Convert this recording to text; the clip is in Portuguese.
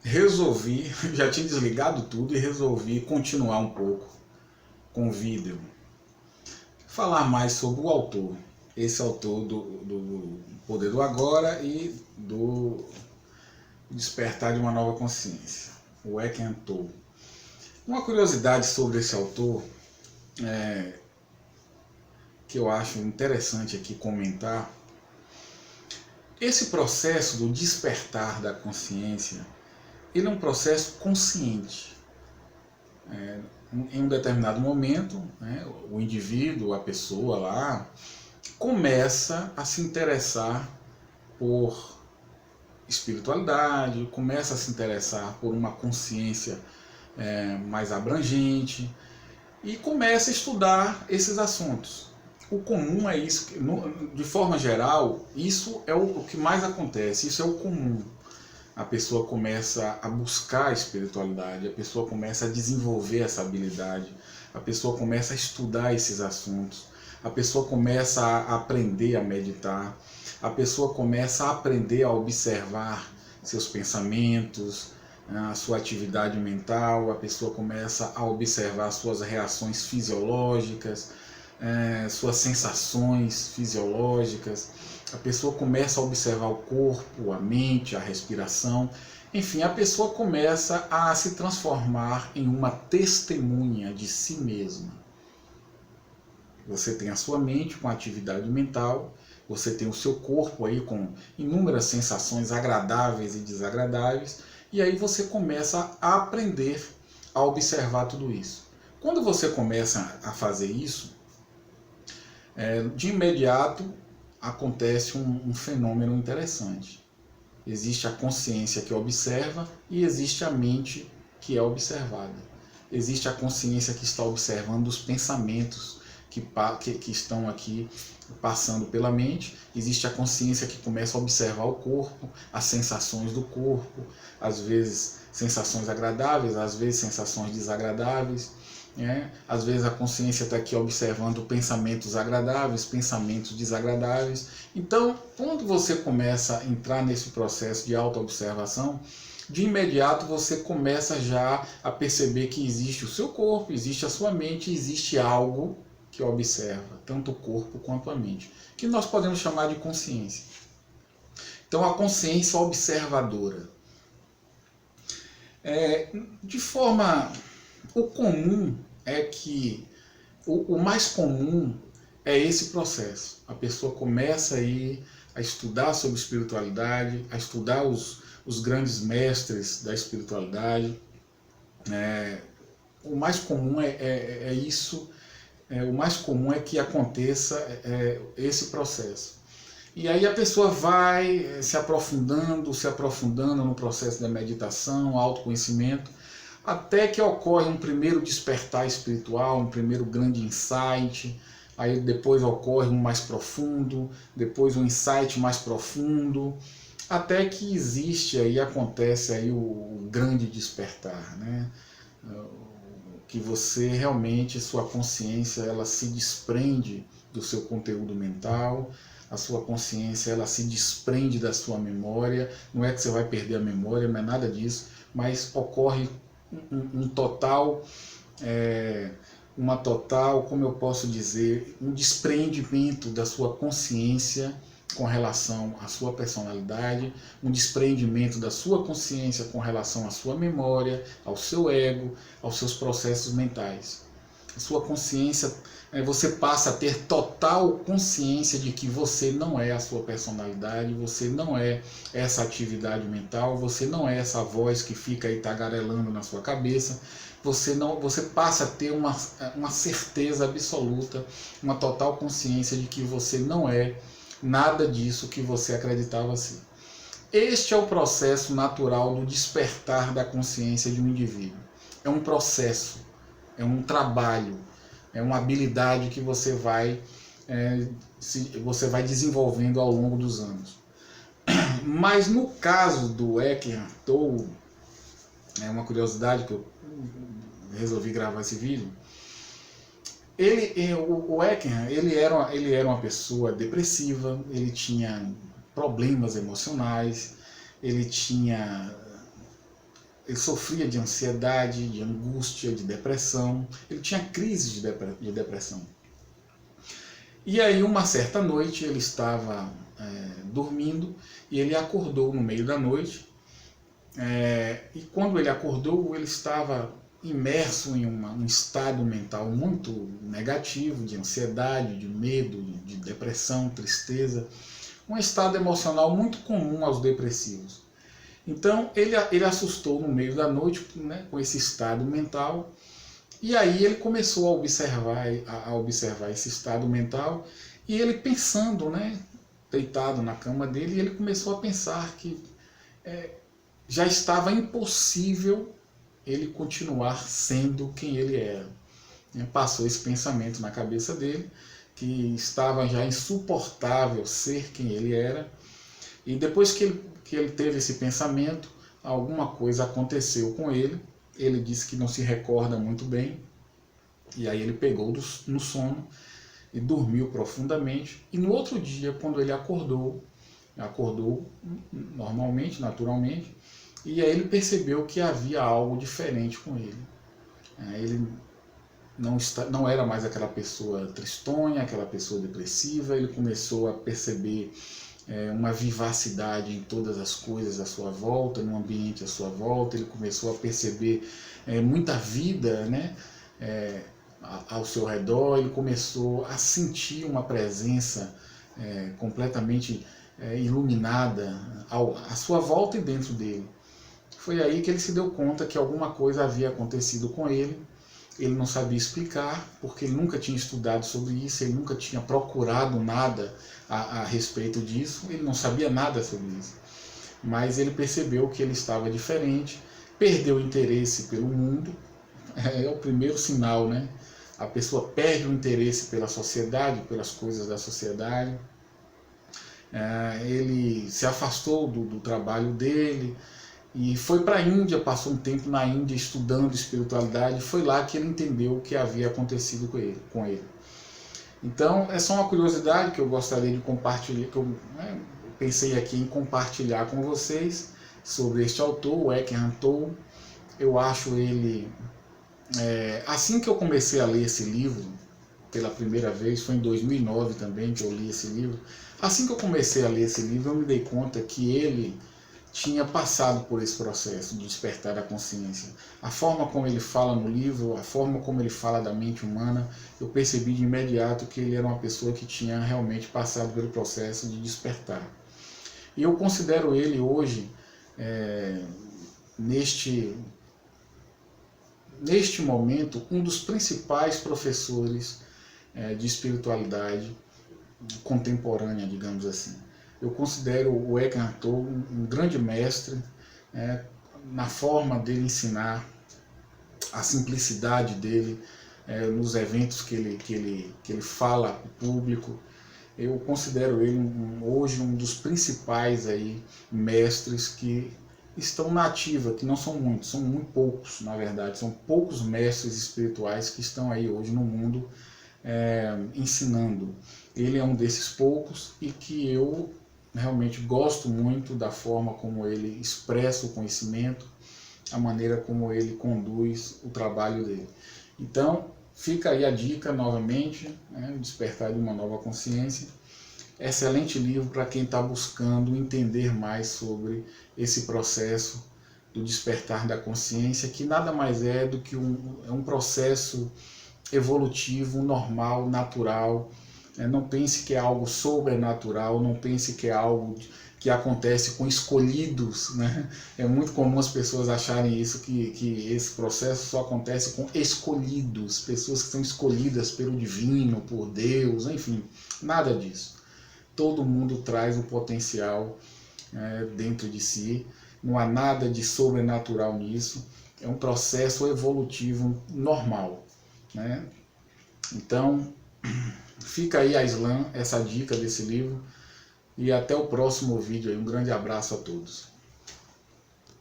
resolvi, já tinha desligado tudo e resolvi continuar um pouco com o vídeo. Falar mais sobre o autor, esse autor do Poder do Agora e do Despertar de uma Nova Consciência, o Eckhart Tolle. Uma curiosidade sobre esse autor que eu acho interessante aqui comentar: esse processo do despertar da consciência, ele é um processo consciente. Em um determinado momento, o indivíduo, a pessoa lá, começa a se interessar por espiritualidade, começa a se interessar por uma consciência mais abrangente e começa a estudar esses assuntos. O comum é isso, de forma geral, isso é o que mais acontece, isso é o comum. A pessoa começa a buscar a espiritualidade, a pessoa começa a desenvolver essa habilidade, a pessoa começa a estudar esses assuntos, a pessoa começa a aprender a meditar, a pessoa começa a aprender a observar seus pensamentos, a sua atividade mental, a pessoa começa a observar suas reações fisiológicas, suas sensações fisiológicas, a pessoa começa a observar o corpo, a mente, a respiração, enfim, a pessoa começa a se transformar em uma testemunha de si mesma. Você tem a sua mente com a atividade mental, você tem o seu corpo aí com inúmeras sensações agradáveis e desagradáveis, e aí você começa a aprender a observar tudo isso. Quando você começa a fazer isso, de imediato acontece um fenômeno interessante. Existe a consciência que observa e existe a mente que é observada. Existe a consciência que está observando os pensamentos que estão aqui passando pela mente. Existe a consciência que começa a observar o corpo, as sensações do corpo, às vezes sensações agradáveis, às vezes sensações desagradáveis. Às vezes a consciência está aqui observando pensamentos agradáveis, pensamentos desagradáveis. Então, quando você começa a entrar nesse processo de autoobservação, de imediato você começa já a perceber que existe o seu corpo, existe a sua mente, existe algo que observa, tanto o corpo quanto a mente, que nós podemos chamar de consciência. Então, a consciência observadora. De forma... O comum é que, o mais comum é esse processo. A pessoa começa aí a estudar sobre espiritualidade, a estudar os grandes mestres da espiritualidade. O mais comum é isso, o mais comum é que aconteça esse processo. E aí a pessoa vai se aprofundando no processo da meditação, autoconhecimento, até que ocorre um primeiro despertar espiritual, um primeiro grande insight, aí depois ocorre um mais profundo, depois um insight mais profundo, até que existe aí, acontece aí o grande despertar, que você realmente, sua consciência, ela se desprende do seu conteúdo mental, a sua consciência, ela se desprende da sua memória, não é que você vai perder a memória, não é nada disso, mas ocorre uma total, como eu posso dizer, um desprendimento da sua consciência com relação à sua personalidade, um desprendimento da sua consciência com relação à sua memória, ao seu ego, aos seus processos mentais. A sua consciência, você passa a ter total consciência de que você não é a sua personalidade, você não é essa atividade mental, você não é essa voz que fica aí tagarelando na sua cabeça, você passa a ter uma certeza absoluta, uma total consciência de que você não é nada disso que você acreditava ser. Este é o processo natural do despertar da consciência de um indivíduo. É um processo, é um trabalho, é uma habilidade que você vai desenvolvendo ao longo dos anos. Mas no caso do Eckhart Tolle, é uma curiosidade que eu resolvi gravar esse vídeo, o Eckhart, ele era uma pessoa depressiva, ele tinha problemas emocionais, ele tinha ele sofria de ansiedade, de angústia, de depressão, ele tinha crises de depressão. E aí uma certa noite ele estava dormindo e ele acordou no meio da noite, e quando ele acordou ele estava imerso em um estado mental muito negativo, de ansiedade, de medo, de depressão, tristeza, um estado emocional muito comum aos depressivos. Então ele assustou no meio da noite, né, com esse estado mental, e aí ele começou a observar esse estado mental, e ele pensando, né, deitado na cama dele, ele começou a pensar que já estava impossível ele continuar sendo quem ele era. Passou esse pensamento na cabeça dele, que estava já insuportável ser quem ele era, e depois que ele teve esse pensamento, alguma coisa aconteceu com ele. Ele disse que não se recorda muito bem, e aí ele pegou no sono e dormiu profundamente. E no outro dia, quando ele acordou normalmente, naturalmente, e aí ele percebeu que havia algo diferente com ele. Ele não era mais aquela pessoa tristonha, aquela pessoa depressiva. Ele começou a perceber uma vivacidade em todas as coisas à sua volta, no ambiente à sua volta. Ele começou a perceber muita vida, né, ao seu redor. Ele começou a sentir uma presença completamente iluminada à sua volta e dentro dele. Foi aí que ele se deu conta que alguma coisa havia acontecido com ele. Ele não sabia explicar, porque ele nunca tinha estudado sobre isso, ele nunca tinha procurado nada a respeito disso, ele não sabia nada sobre isso. Mas ele percebeu que ele estava diferente, perdeu o interesse pelo mundo. É o primeiro sinal, né? A pessoa perde o interesse pela sociedade, pelas coisas da sociedade. Ele se afastou do trabalho dele, e foi para a Índia, passou um tempo na Índia estudando espiritualidade. Foi lá que ele entendeu o que havia acontecido com ele. Então, é só uma curiosidade que eu gostaria de compartilhar, que eu pensei aqui em compartilhar com vocês sobre este autor, o Eckhart Tolle. Eu acho ele... assim que eu comecei a ler esse livro, pela primeira vez, foi em 2009 também que eu li esse livro. Assim que eu comecei a ler esse livro, eu me dei conta que ele tinha passado por esse processo de despertar da consciência. A forma como ele fala no livro, a forma como ele fala da mente humana, eu percebi de imediato que ele era uma pessoa que tinha realmente passado pelo processo de despertar. E eu considero ele hoje, neste momento, um dos principais professores de espiritualidade contemporânea, digamos assim. Eu considero o Eckhart Tolle um grande mestre, na forma dele ensinar, a simplicidade dele, nos eventos que ele fala para o público. Eu considero ele hoje um dos principais mestres que estão na ativa, que não são muitos, são muito poucos, na verdade. São poucos mestres espirituais que estão aí hoje no mundo ensinando. Ele é um desses poucos, e que eu realmente gosto muito da forma como ele expressa o conhecimento, a maneira como ele conduz o trabalho dele. Então, fica aí a dica novamente, Despertar de uma Nova Consciência. Excelente livro para quem está buscando entender mais sobre esse processo do despertar da consciência, que nada mais é do que um processo evolutivo, normal, natural. Não pense que é algo sobrenatural, não pense que é algo que acontece com escolhidos, né? É muito comum as pessoas acharem isso, que esse processo só acontece com escolhidos, pessoas que são escolhidas pelo divino, por Deus, enfim, nada disso. Todo mundo traz o potencial dentro de si, não há nada de sobrenatural nisso, é um processo evolutivo normal, né? Então, fica aí, Aislan, essa dica desse livro, e até o próximo vídeo aí. Um grande abraço a todos.